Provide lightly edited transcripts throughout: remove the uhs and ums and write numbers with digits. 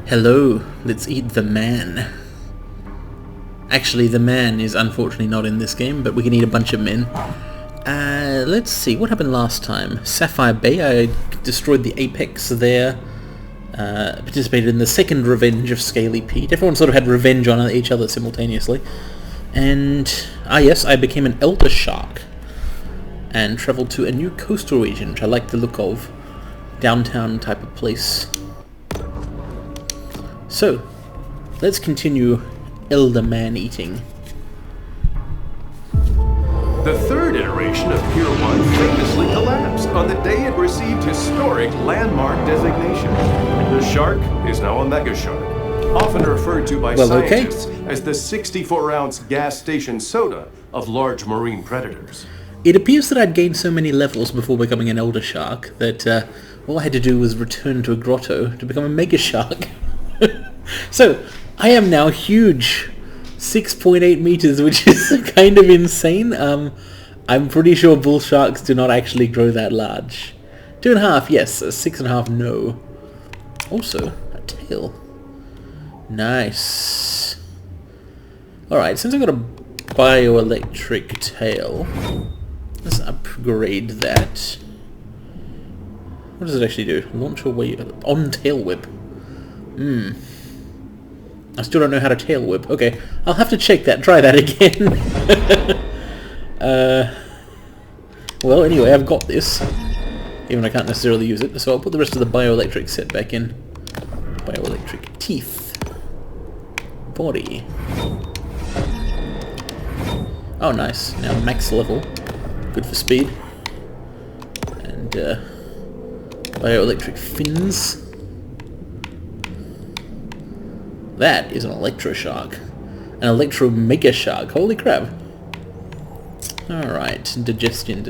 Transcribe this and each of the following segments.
Hello, let's eat the man. Actually, the man is unfortunately not in this game, but we can eat a bunch of men. Let's see, what happened last time? Sapphire Bay, I destroyed the apex there. Participated in the second revenge of Scaly Pete. Everyone sort of had revenge on each other simultaneously. And, yes, I became an Eldershark. And travelled to a new coastal region, which I like the look of. Downtown type of place. So, let's continue Elder Man eating. The third iteration of Pier 1 famously collapsed on the day it received historic landmark designation. The shark is now a Megashark, often referred to by scientists as the 64-ounce gas station soda of large marine predators. It appears that I'd gained so many levels before becoming an Elder Shark that all I had to do was return to a grotto to become a Megashark. So, I am now huge. 6.8 meters, which is kind of insane. I'm pretty sure bull sharks do not actually grow that large. 2.5, yes. 6.5, no. Also, a tail. Nice. Alright, since I've got a bioelectric tail, let's upgrade that. What does it actually do? Launch away on tail whip. I still don't know how to tail whip. Okay, I'll have to check that. Try that again. Well, anyway, I've got this. Even I can't necessarily use it, so I'll put the rest of the bioelectric set back in. Bioelectric teeth. Body. Oh, nice. Now max level. Good for speed. And, bioelectric fins. That is an Electroshark. An Electro Megashark. Holy crap. Alright, digestion.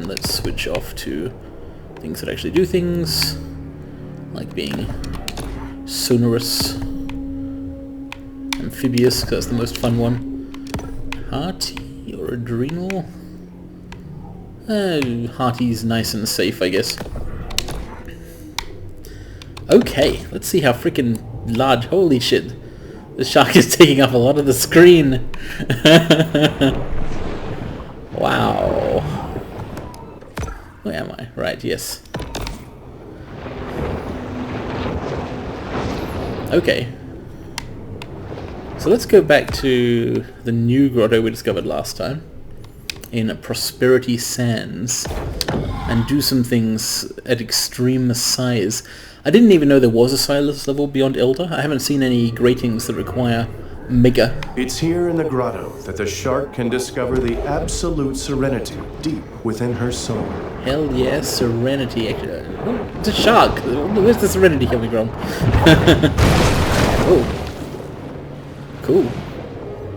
Let's switch off to things that actually do things. Like being sonorous. Amphibious, because that's the most fun one. Hearty or adrenal? Hearty's nice and safe, I guess. Okay, let's see how freaking large. Holy shit. The shark is taking up a lot of the screen. Wow. Where am I? Right, yes. Okay. So let's go back to the new grotto we discovered last time in Prosperity Sands and do some things at extreme size. I didn't even know there was a size level beyond Elder. I haven't seen any gratings that require Mega. It's here in the grotto that the shark can discover the absolute serenity deep within her soul. Hell yeah, serenity. It's a shark. Where's the serenity coming from? Oh. Cool.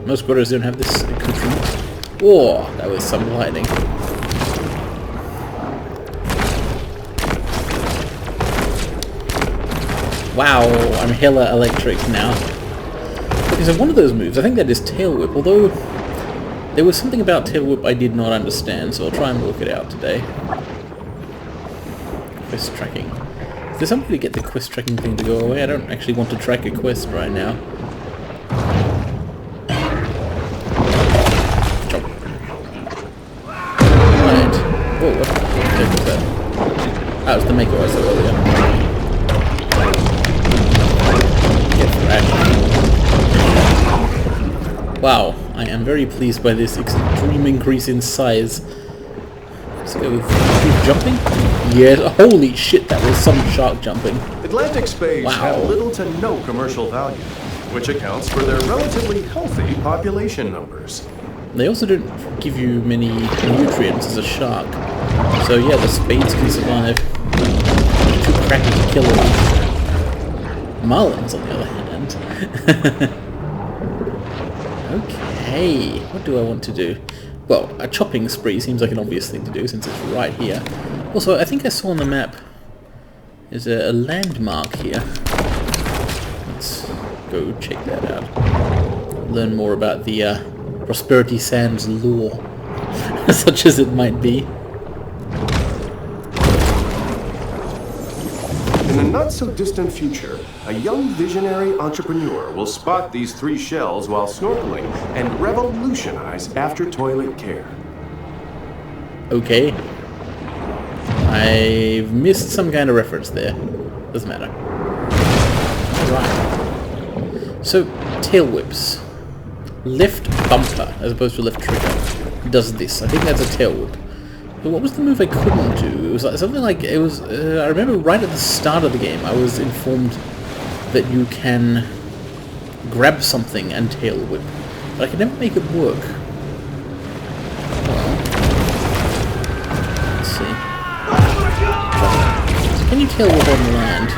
Most grottos don't have this accoutrement. Whoa, that was some lightning. Wow, I'm hella electric now. Okay, so one of those moves, I think that is Tail Whip, although there was something about Tail Whip I did not understand, so I'll try and work it out today. Quest tracking. Is there some way to get the quest tracking thing to go away? I don't actually want to track a quest right now. Chop. Right. Whoa, what the heck was that? That was the Mako I saw earlier. Wow, I am very pleased by this extreme increase in size. Let's go with jumping. Yes, holy shit, that was some shark jumping. Atlantic spades have little to no commercial value, which accounts for their relatively healthy population numbers. They also don't give you many nutrients as a shark. So yeah, the spades can survive. Too cracky to kill them. Marlins, on the other hand. Okay, what do I want to do? Well, a chopping spree seems like an obvious thing to do since it's right here. Also, I think I saw on the map there's a landmark here. Let's go check that out. Learn more about the Prosperity Sands lore, such as it might be. In a not-so-distant future, a young visionary entrepreneur will spot these 3 shells while snorkeling and revolutionize after-toilet care. Okay. I've missed some kind of reference there. Doesn't matter. Right. So, tail whips. Left bumper, as opposed to left trigger, does this. I think that's a tail whip. But what was the move I couldn't do? It was like, something like, it was, I remember right at the start of the game, I was informed that you can grab something and tail whip. But I could never make it work. Well, let's see. Can you tail whip on land?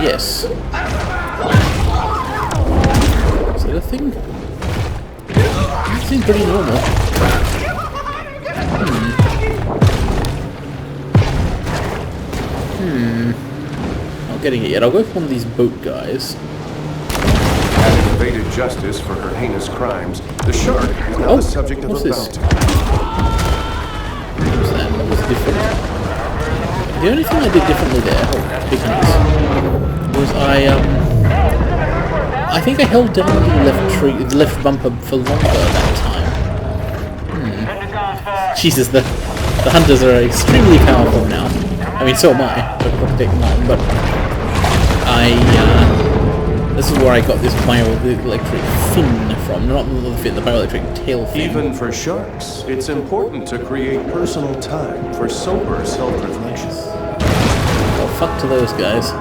Yes. Is that a thing? It seems pretty normal. Not getting it yet. I'll go for one of these boat guys. Having evaded justice for her heinous crimes, the shark is now the subject of a bounty. What was that? What was different? The only thing I did differently there, big hands, was I think I held down the left bumper for longer that time. Jesus, the hunters are extremely powerful now. I mean, so am I. I'll probably take them on, but this is where I got this bioelectric fin from. Not the fin, the bioelectric tail fin. Even for sharks, it's important to create personal time for sober self-reflection. Well, fuck to those guys.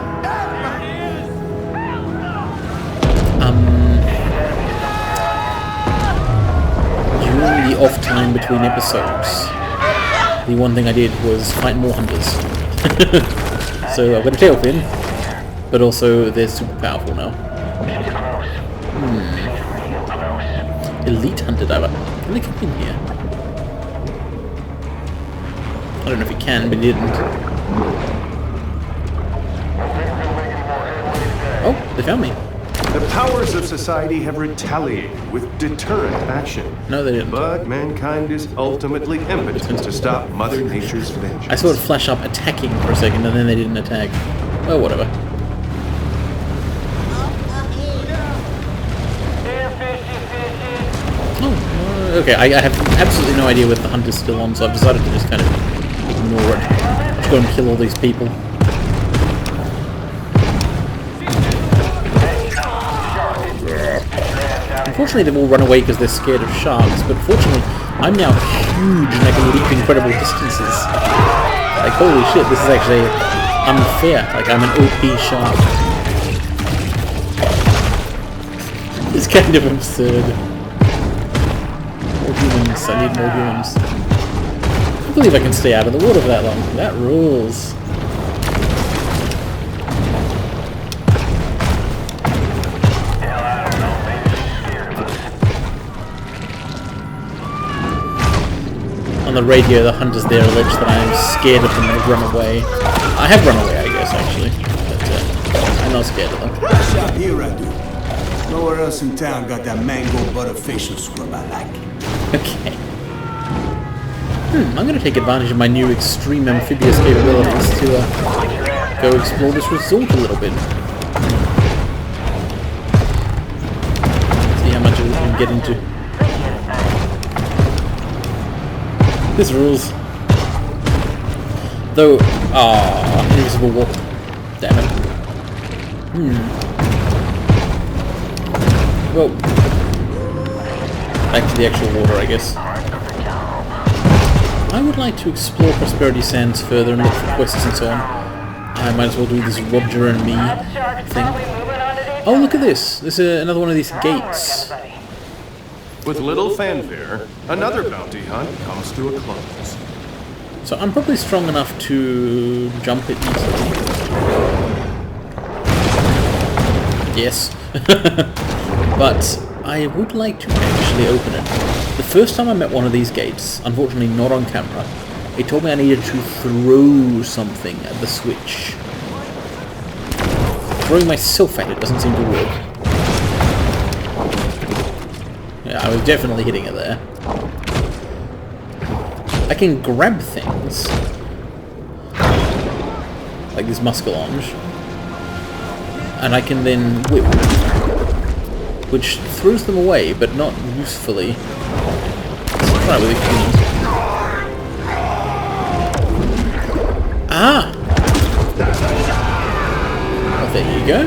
During the off time between episodes, the one thing I did was fight more hunters. So I've got a tail fin, but also they're super powerful now. Elite hunter diver. Can they come in here? I don't know if he can, but he didn't. Oh, they found me. The powers of society have retaliated with deterrent action. No, they didn't. But mankind is ultimately impotent to stop Mother Nature's vengeance. I saw it flash up attacking for a second, and then they didn't attack. Oh, whatever. Oh, okay. I have absolutely no idea whether the hunt is still on, so I've decided to just kind of ignore it. Just go and kill all these people. Unfortunately, they've all run away because they're scared of sharks, but fortunately, I'm now huge and I can leap incredible distances. Like, holy shit, this is actually unfair. Like, I'm an OP shark. It's kind of absurd. More humans, I need more humans. I can't believe I can stay out of the water for that long. That rules. On the radio, the hunters there allege that I am scared of them and have run away. I have run away, I guess, actually. But I'm not scared of them. Shop here, I do. Nowhere else in town got that mango butter facial scrub I like. Okay. I'm going to take advantage of my new extreme amphibious capabilities to go explore this resort a little bit. See how much of it we can get into. This rules. Though, invisible walk. Damn it. Well, back to the actual water, I guess. I would like to explore Prosperity Sands further and look for quests and so on. I might as well do this Roger and me thing. Oh, look at this. This is another one of these gates. With little fanfare, another bounty hunt comes to a close. So I'm probably strong enough to jump it easily. Yes. But I would like to actually open it. The first time I met one of these gates, unfortunately not on camera, it told me I needed to throw something at the switch. Throwing myself at it doesn't seem to work. Yeah, I was definitely hitting it there. I can grab things. like this muskelange, and I can then whip, which throws them away, but not usefully. Let's try it with a key. Ah! Oh, there you go.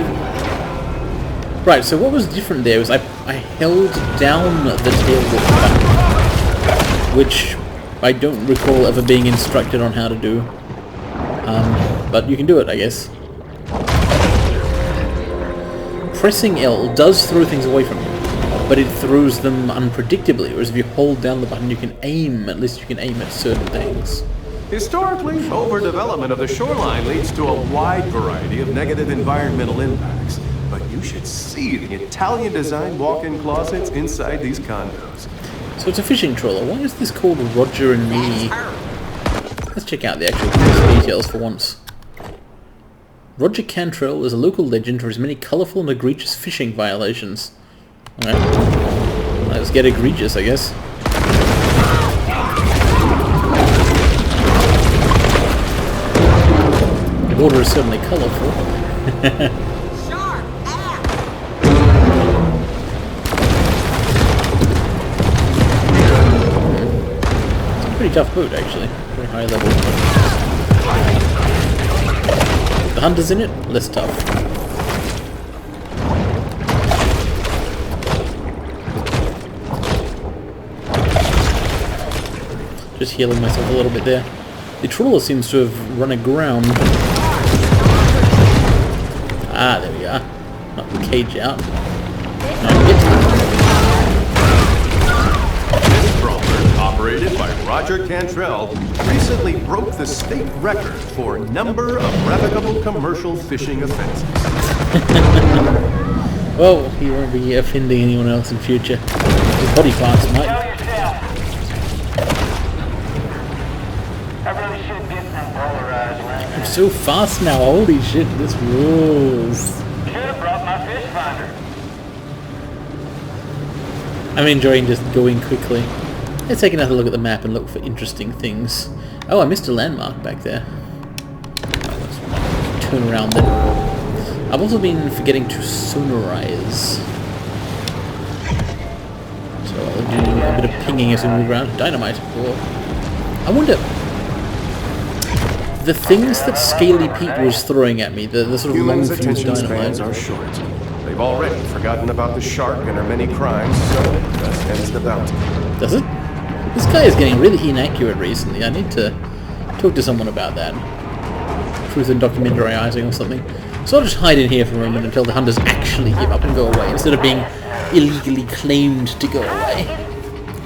Right, so what was different there was I held down the tail whip button, which I don't recall ever being instructed on how to do. But you can do it, I guess. Pressing L does throw things away from you, but it throws them unpredictably, whereas if you hold down the button you can aim, at least you can aim at certain things. Historically, overdevelopment of the shoreline leads to a wide variety of negative environmental impacts. But you should see the Italian-designed walk-in closets inside these condos. So it's a fishing trawler. Why is this called Roger and Me? Let's check out the actual details for once. Roger Cantrell is a local legend for his many colourful and egregious fishing violations. Alright. Let's get egregious, I guess. The water is certainly colourful. It's a pretty tough boat, actually. Very high level. The hunters in it, less tough. Just healing myself a little bit there. The trawler seems to have run aground. Ah, there we are. Knock the cage out. This trawler, operated by Roger Cantrell, recently broke the state record for number of revocable commercial fishing offenses. Well, he won't be offending anyone else in future. His body parts might. I'm so fast now, holy shit, this rules. Should've brought my fish finder. I'm enjoying just going quickly. Let's take another look at the map and look for interesting things. Oh, I missed a landmark back there. Let's turn around then. I've also been forgetting to sonarize. So I'll do a bit of pinging as we move around. Dynamite. Cool. I wonder... the things that Scaly Pete was throwing at me, the sort of Humans' long-fused attention dynamite. spans are short. They've already forgotten about the shark and her many crimes, so thus ends the bounty. Does it? This guy is getting really inaccurate recently. I need to talk to someone about that. Truth in documentarizing or something. So I'll just hide in here for a moment until the hunters actually give up and go away, instead of being illegally claimed to go away.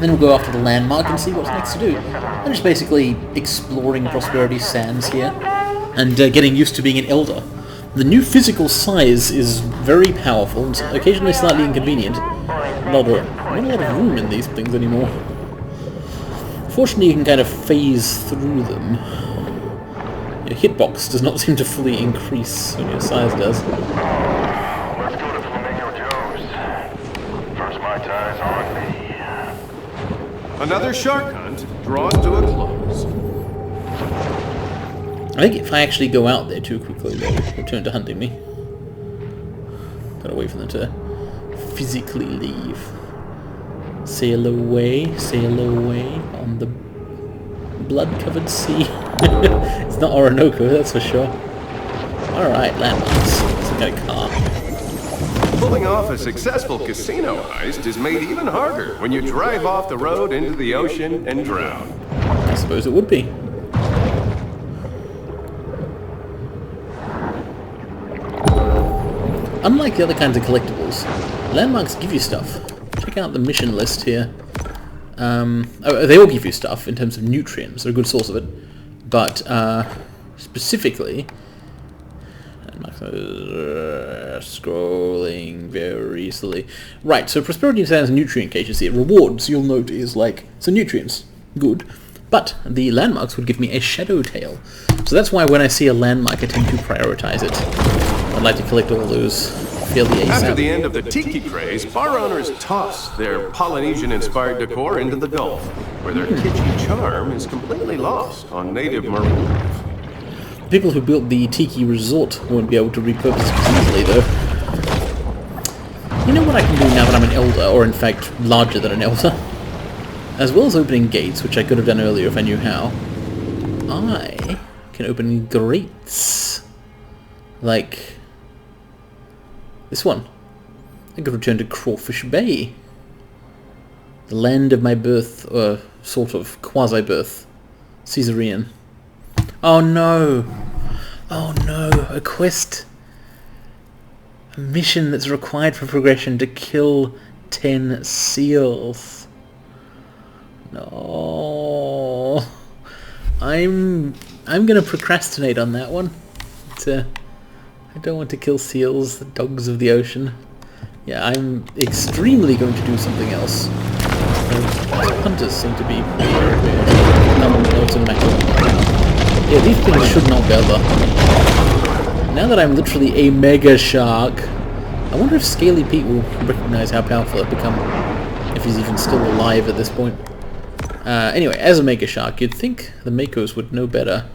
Then we'll go after the landmark and see what's next to do. I'm just basically exploring Prosperity Sands here, and getting used to being an elder. The new physical size is very powerful, and occasionally slightly inconvenient. Not a lot of room in these things anymore. Fortunately, you can kind of phase through them. Your hitbox does not seem to fully increase when your size does. Let's go to Flamingo Joe's. First my tie's on me. Another shark hunt draws to a close. I think if I actually go out there too quickly, they'll return to hunting me. Gotta wait for them to physically leave. Sail away on the blood-covered sea. It's not Orinoco, that's for sure. Alright, landmarks. Let's get a car. Pulling off a successful casino heist is made even harder when you drive off the road into the ocean and drown. I suppose it would be. Unlike the other kinds of collectibles, landmarks give you stuff. Check out the mission list here. They all give you stuff in terms of nutrients. They're a good source of it. But specifically... scrolling very slowly. Right, so Prosperity Sands nutrient caches here. Rewards, you'll note, is like... so nutrients. Good. But the landmarks would give me a shadow tail. So that's why when I see a landmark I tend to prioritize it. I'd like to collect all those fairly ASAP. After the end of the tiki craze, bar owners toss their Polynesian-inspired decor into the Gulf, where their kitschy charm is completely lost on native marine life. The people who built the Tiki Resort won't be able to repurpose it easily, though. You know what I can do now that I'm an Elder, or in fact, larger than an Elder? As well as opening gates, which I could have done earlier if I knew how, I can open grates. Like this one. I could return to Crawfish Bay. The land of my birth, or sort of quasi-birth. Caesarean. Oh no! Oh no, a quest. A mission that's required for progression to kill 10 seals. No. I'm gonna procrastinate on that one. I don't want to kill seals, the dogs of the ocean. Yeah, I'm extremely going to do something else. Hunters seem to be... Yeah, these things should not gather. Now that I'm literally a Megashark, I wonder if Scaly Pete will recognize how powerful I've become, if he's even still alive at this point. Anyway, as a Megashark, you'd think the Makos would know better.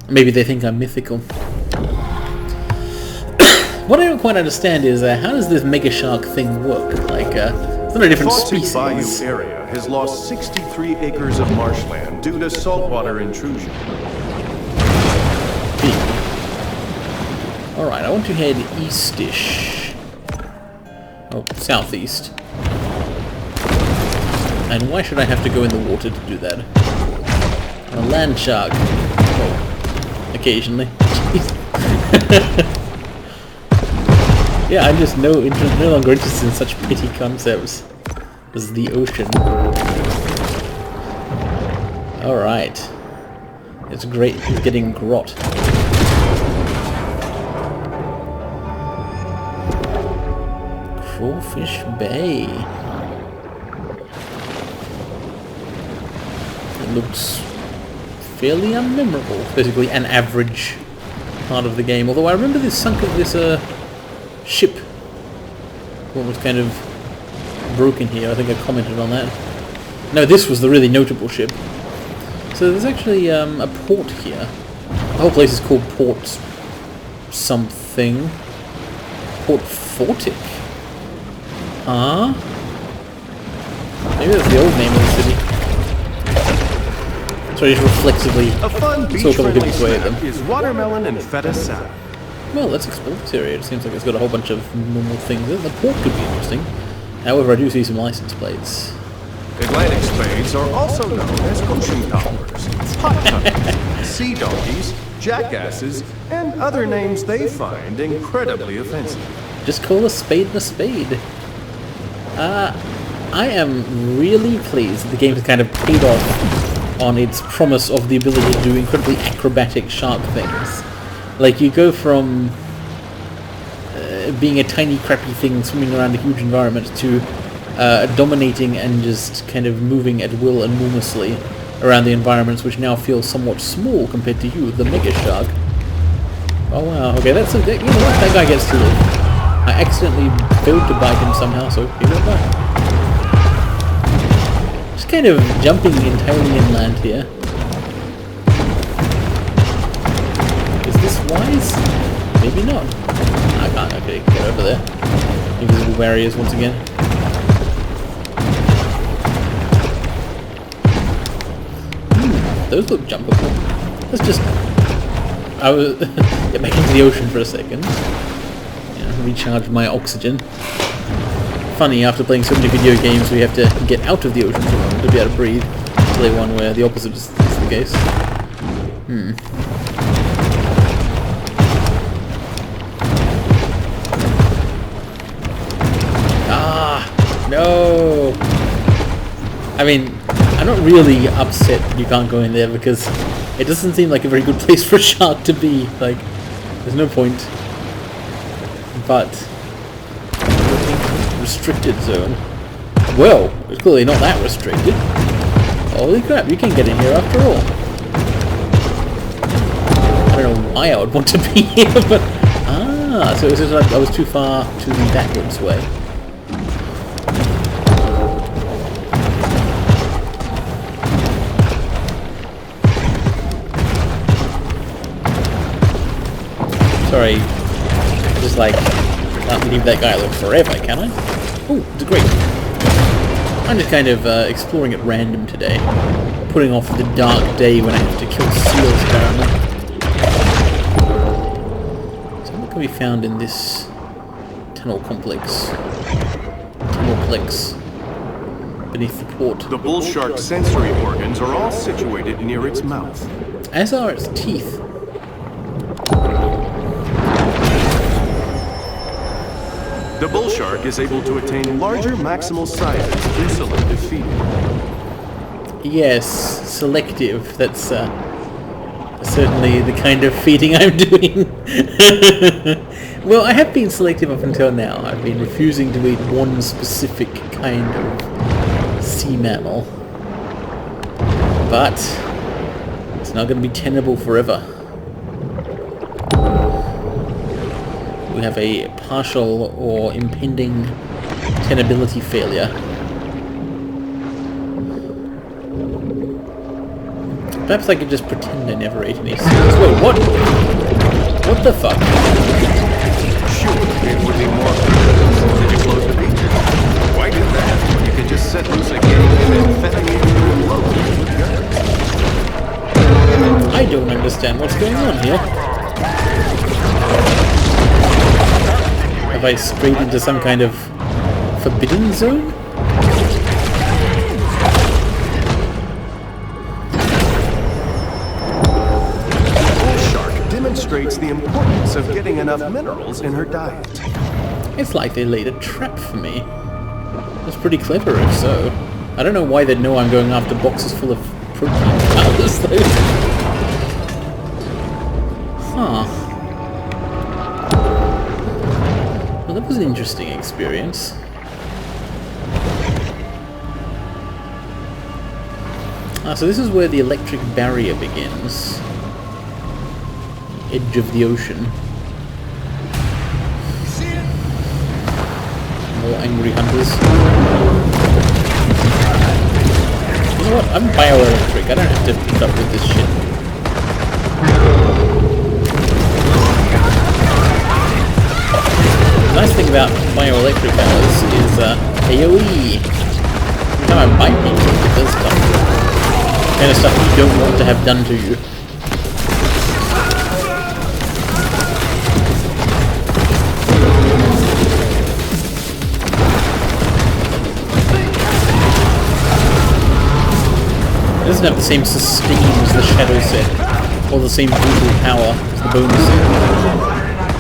Maybe they think I'm mythical. What I don't quite understand is, how does this Megashark thing work? Like, it's not a different species. The Bayou area has lost 63 acres of marshland due to saltwater intrusion. Alright, I want to head east-ish. Oh, southeast. And why should I have to go in the water to do that? I'm a land shark. Oh, occasionally. Yeah, I'm just no longer interested in such petty concepts as the ocean. Alright. It's great getting grot. Crawfish Bay. It looks fairly unmemorable. Basically an average part of the game. Although I remember this ship. What was kind of broken here. I think I commented on that. No, this was the really notable ship. So there's actually a port here. The whole place is called Port something. Port Fortic. Huh? Maybe that's the old name of the city. So I just reflexively A fun beach-friendly snack is watermelon and feta salad. Well, let's explore this area. It seems like it's got a whole bunch of normal things. The port could be interesting. However, I do see some license plates. Atlantic spades are also known as ocean goblers, hot tunnels, sea donkeys, jackasses, and other names they find incredibly offensive. Just call a spade a spade. I am really pleased that the game has kind of paid off on its promise of the ability to do incredibly acrobatic shark things. Like, you go from being a tiny crappy thing swimming around a huge environment to dominating and just kind of moving at will enormously around the environments, which now feel somewhat small compared to you, the Megashark. Oh wow, okay, that's a... You know what, that guy gets to live. I accidentally failed to bite him somehow, so he went back. Just kind of jumping entirely inland here. Is this wise? Maybe not. I can't actually get over there. Invisible barriers once again. Those look jumpable. Let's just... I was... get back into the ocean for a second. Yeah, recharge my oxygen. Funny, after playing so many video games, we have to get out of the ocean for a moment to be able to breathe. Play one where the opposite is the case. No! I mean, I'm not really upset you can't go in there because it doesn't seem like a very good place for a shark to be. Like, there's no point. But, restricted zone. Well, it's clearly not that restricted. Holy crap, you can get in here after all. I don't know why I would want to be here, but... Ah, so it was just like I was too far to the backwards way. Sorry. Just like, can't leave that guy alone forever, can I? Oh, it's great. I'm just kind of exploring at random today. Putting off the dark day when I have to kill seals, apparently. So what can be found in this tunnel complex? Tunnelplex. Beneath the port. The bull shark's sensory organs are all situated near its mouth. As are its teeth. The bull shark is able to attain larger maximal sizes through selective feeding. Yes, selective. That's certainly the kind of feeding I'm doing. Well, I have been selective up until now. I've been refusing to eat one specific kind of sea mammal. But it's not going to be tenable forever. We have a partial or impending tenability failure. Perhaps I could just pretend I never ate any seals. Wait, what? What the fuck? Sure, it would be more efficient if you close the beaches. Why do that? You can just set loose a gang of amphetamine and I don't understand what's going on here. Have I strayed into some kind of forbidden zone? demonstrates the importance of getting enough minerals in her diet. It's like they laid a trap for me. That's pretty clever if so. I don't know why they'd know I'm going after boxes full of protein powders though. Huh. Well, that was an interesting experience. So this is where the electric barrier begins. Edge of the ocean. More angry hunters. You know what? I'm bioelectric. I don't have to put up with this shit. The nice thing about bioelectric powers is AoE. Every time I bite people, it does stuff. Kind of stuff you don't want to have done to you. It doesn't have the same sustain as the Shadow set, or the same brutal power as the bonus set,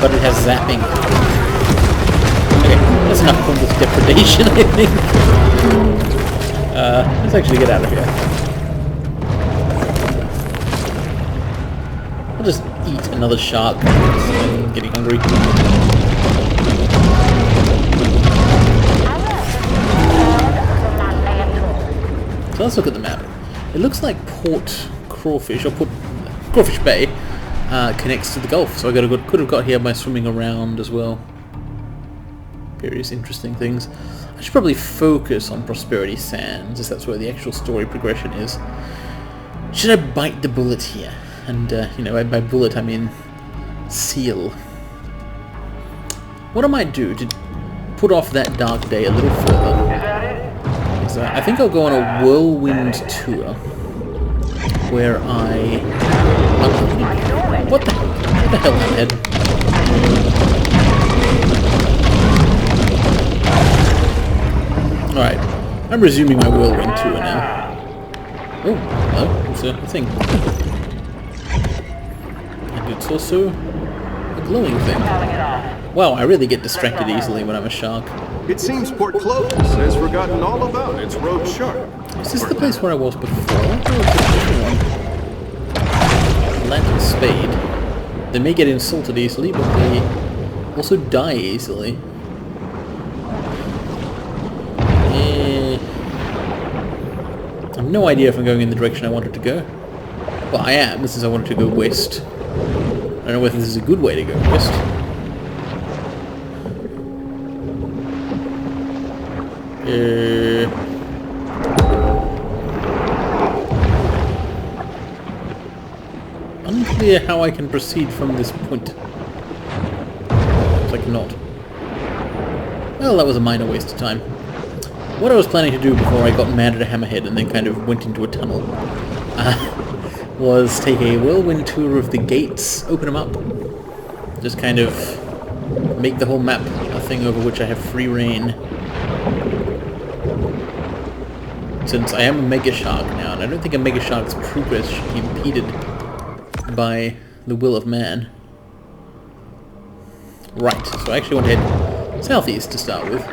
but it has zapping. Okay, that's enough combat depredation, I think. Let's actually get out of here. I'll just eat another shark. I'm getting hungry. So let's look at the map. It looks like Port Crawfish, or Port Crawfish Bay, connects to the Gulf, so I could have got here by swimming around as well. Various interesting things. I should probably focus on Prosperity Sands, as that's where the actual story progression is. Should I bite the bullet here? And, you know, by bullet I mean seal. What I might do to put off that dark day a little further is I think I'll go on a whirlwind tour where what the hell, my head? Alright, I'm resuming my whirlwind tour now. Oh, hello, it's a thing. And it's also a glowing thing. Wow, I really get distracted easily when I'm a shark. It seems Port Clovis has forgotten all about its rogue shark. Is this the place where I was before? Or is it a different one? Lantern Spade. They may get insulted easily, but they also die easily. I have no idea if I'm going in the direction I wanted to go. Well, I am, since I wanted to go west. I don't know whether this is a good way to go west. Unclear how I can proceed from this point. like not. Well, that was a minor waste of time. What I was planning to do before I got mad at a hammerhead and then kind of went into a tunnel was take a whirlwind tour of the gates, open them up, just kind of make the whole map a thing over which I have free reign. Since I am a Megashark now, and I don't think a Megashark's progress should be impeded by the will of man. Right, so I actually want to head southeast to start with.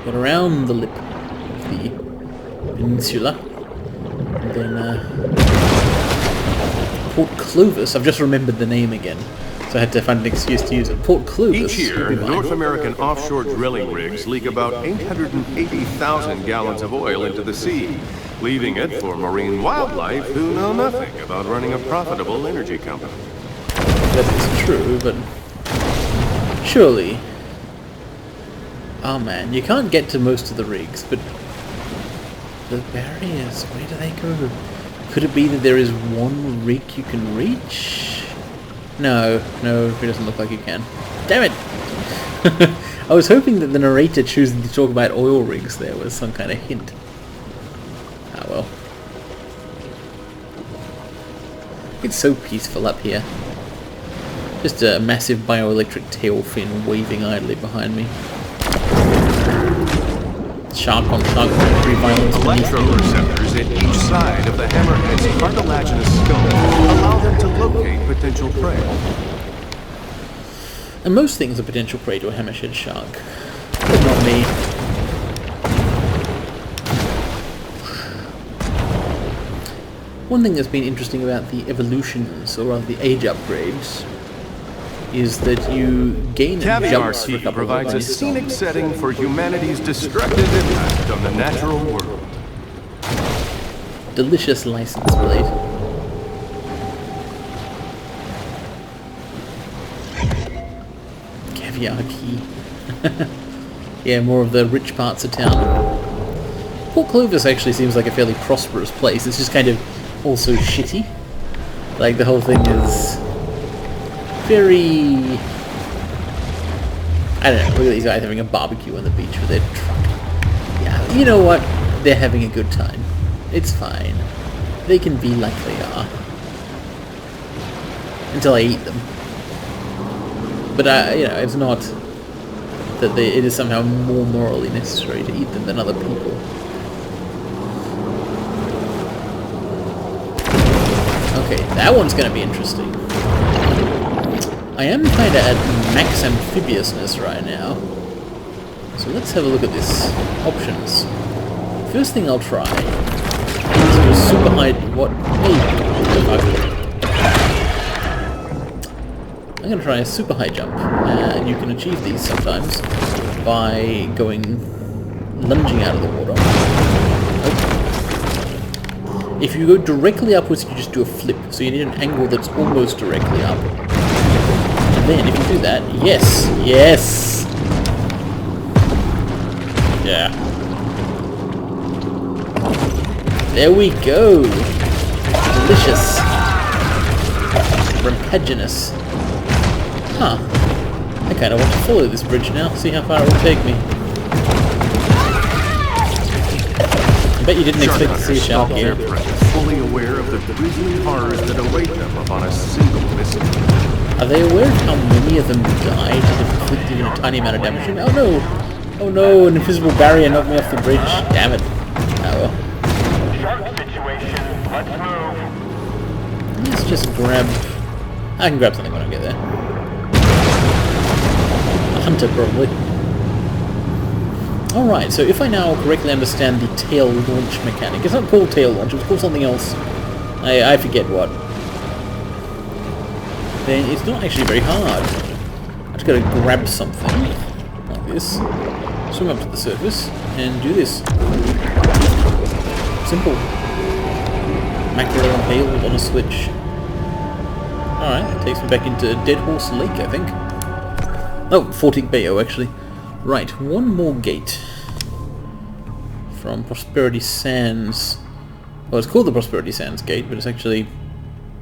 Get around the lip of the peninsula. And then, Port Clovis. I've just remembered the name again, so I had to find an excuse to use it. Port Clovis. Each year, North American offshore drilling rigs leak about 880,000 gallons of oil into the sea, leaving it for marine wildlife who know nothing about running a profitable energy company. That is true, but surely... Oh man, you can't get to most of the rigs, but the barriers, where do they go? Could it be that there is one rig you can reach? No, it doesn't look like you can. Damn it! I was hoping that the narrator choosing to talk about oil rigs there was some kind of hint. Ah well. It's so peaceful up here. Just a massive bioelectric tail fin waving idly behind me. Shark on shark country violence. Electroreceptors at each side of the hammerhead's cartilaginous skull allow them to locate potential prey. And most things are potential prey to a hammerhead shark. But not me. One thing that's been interesting about the evolutions, or rather the age upgrades, is that you gain jumps for a couple provides of a scenic setting for humanity's destructive impact on the natural world. Delicious license plate. Caviar key. Yeah, more of the rich parts of town. Port Clovis actually seems like a fairly prosperous place. It's just kind of also shitty. Like, the whole thing is very... I don't know, look at these guys having a barbecue on the beach with their truck. Yeah, you know what? They're having a good time. It's fine. They can be like they are. Until I eat them. But, you know, it's not that it is somehow more morally necessary to eat them than other people. Okay, that one's going to be interesting. I am kind of at max amphibiousness right now. So let's have a look at this. Options. First thing I'll try is to super high... What? Hey! I'm going to try a super high jump. And you can achieve these sometimes by lunging out of the water. Oh. If you go directly upwards, you just do a flip. So you need an angle that's almost directly up. And then, if you do that, yes! Yeah. There we go! Delicious. Rampaginous. Huh. I kinda want to follow this bridge now, see how far it will take me. I bet you didn't expect to see a shark here. Fully aware of the grisly horrors that await them upon a single visit. Are they aware of how many of them died to have inflicted a tiny amount of damage? Oh no! Oh no, an invisible barrier knocked me off the bridge. Damn it. Oh well. Shark situation. Let's move. Let's just grab... I can grab something when I get there. A hunter, probably. Alright, so if I now correctly understand the tail launch mechanic, it's not called tail launch, it's called something else. I forget what. Then it's not actually very hard. I just gotta grab something, like this, swim up to the surface, and do this. Simple. Mackerel impaled on a switch. Alright, that takes me back into Dead Horse Lake, I think. Oh, Fortic Bayo, actually. Right, one more gate. From Prosperity Sands. Well, it's called the Prosperity Sands Gate, but it's actually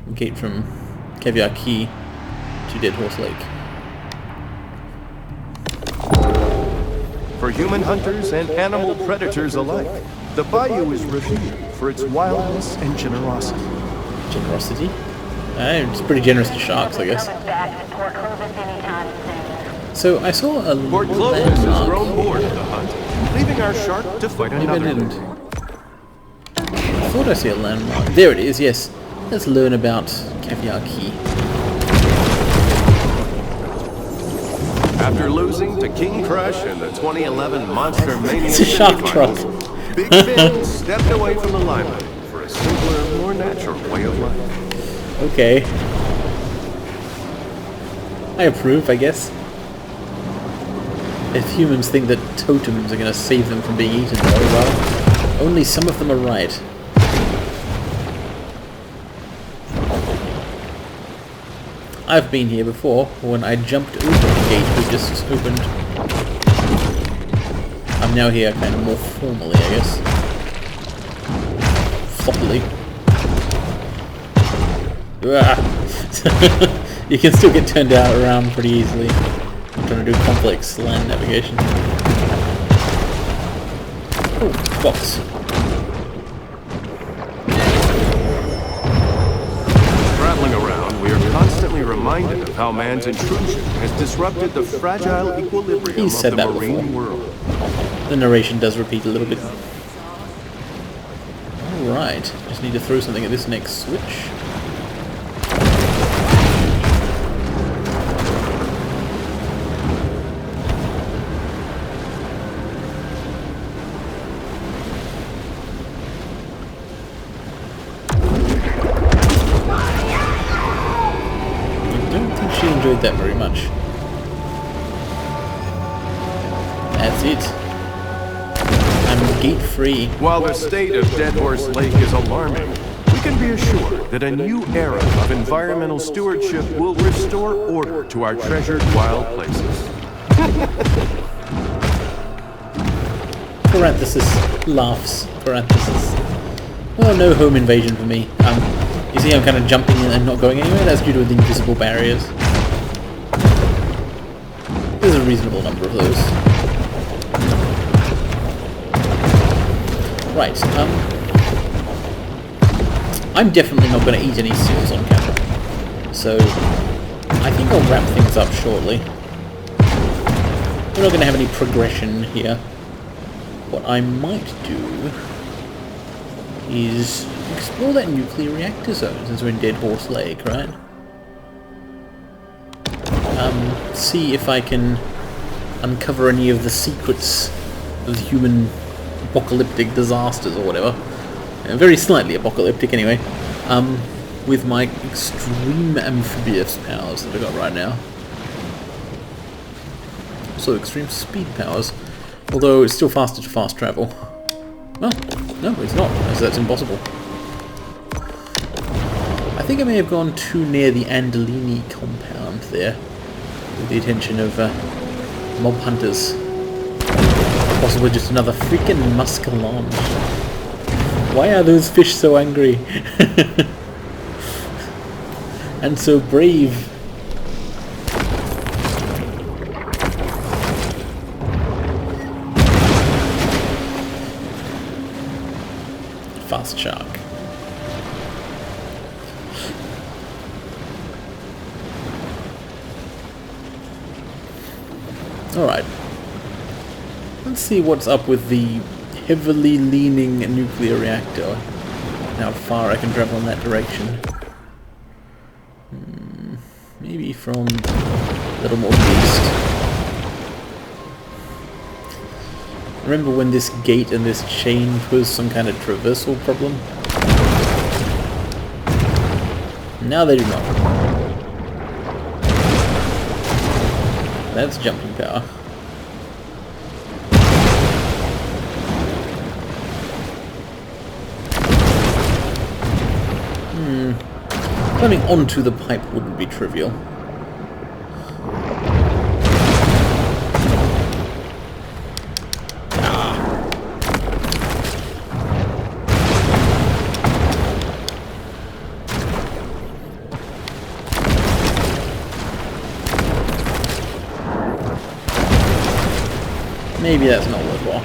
a gate from Caviar Key to Dead Horse Lake. For human hunters and animal predators alike, the bayou is revered for its wildness and generosity. Generosity? It's pretty generous to sharks, I guess. So I saw a Port Clovis has landmark. grown bored of the hunt, leaving our shark to fight Maybe I another. didn't. I thought I see a landmark. There it is, yes. Let's learn about Caviar Key. After losing to King Crush in the 2011 Monster Mania It's a shark semifinals, truck. Big Finn stepped away from the limelight for a simpler, more natural way of life. Okay. I approve, I guess. If humans think that totems are going to save them from being eaten, though, well, only some of them are right. I've been here before, when I jumped over the gate was just opened. I'm now here kind of more formally, I guess. Floppily. You can still get turned around pretty easily. I'm trying to do complex land navigation. Oh, box. Traveling around, we are constantly reminded of how man's intrusion has disrupted the fragile equilibrium He's said of the that marine before. world. The narration does repeat a little bit. Alright, just need to throw something at this next switch. She enjoyed that very much. That's it. I'm gate free. While the state of Dead Horse Lake is alarming, we can be assured that a new era of environmental stewardship will restore order to our treasured wild places. Parenthesis. Laughs. Parenthesis. Well, no home invasion for me. You see I'm kind of jumping in and not going anywhere? That's due to the invisible barriers. There's a reasonable number of those. Right, I'm definitely not going to eat any seals on camera. So, I think I'll wrap things up shortly. We're not going to have any progression here. What I might do is explore that nuclear reactor zone since we're in Dead Horse Lake, right? See if I can uncover any of the secrets of the human apocalyptic disasters or whatever. Very slightly apocalyptic anyway. With my extreme amphibious powers that I've got right now. So extreme speed powers. Although it's still faster to fast travel. Well, no, it's not, as that's impossible. I think I may have gone too near the Andalini compound there, with the attention of mob hunters. Possibly just another freaking muscalange. Why are those fish so angry? And so brave. Fast shark. Alright. Let's see what's up with the heavily leaning nuclear reactor. And how far I can travel in that direction. Maybe from a little more east. Remember when this gate and this chain posed some kind of traversal problem? Now they do not. That's jumping power. Climbing onto the pipe wouldn't be trivial. Maybe that's not worthwhile.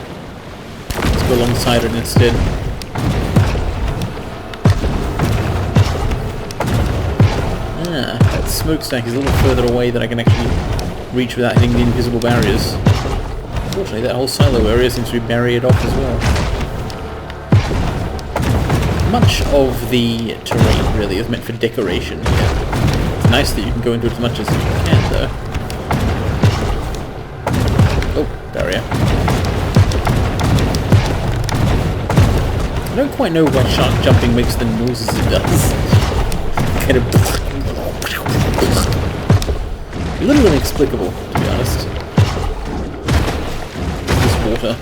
Let's go alongside it instead. Ah, that smokestack is a little further away than I can actually reach without hitting the invisible barriers. Unfortunately, that whole silo area seems to be barriered off as well. Much of the terrain really is meant for decoration here. It's nice that you can go into it as much as you can, though. Oh, barrier. I don't quite know why shark jumping makes the noises it does. Kind of... a little inexplicable, to be honest. Is this water?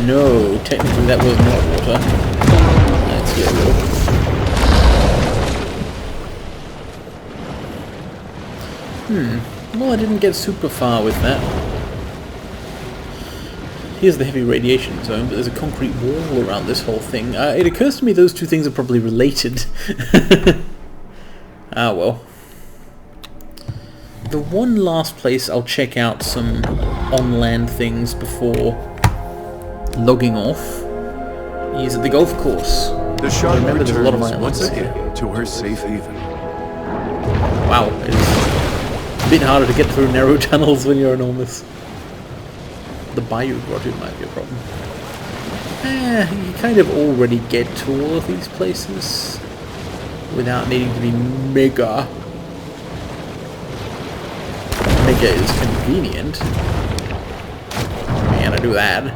No, technically that was not water. That's yellow. Well, I didn't get super far with that. Here's the heavy radiation zone, but there's a concrete wall around this whole thing. It occurs to me those two things are probably related. Ah, well. The one last place I'll check out some on-land things before logging off is at the golf course. The shark Remember, there's a lot of returns islands once here. again to her safe haven. Wow, it's a bit harder to get through narrow tunnels when you're enormous. The Bayou Grotto might be a problem. You kind of already get to all of these places without needing to be mega. Mega is convenient. Man, I do that.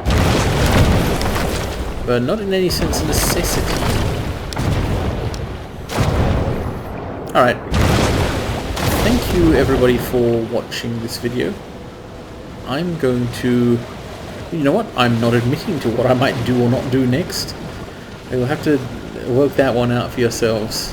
But not in any sense of necessity. Alright. Thank you everybody for watching this video. I'm going to... You know what? I'm not admitting to what I might do or not do next. You'll have to work that one out for yourselves.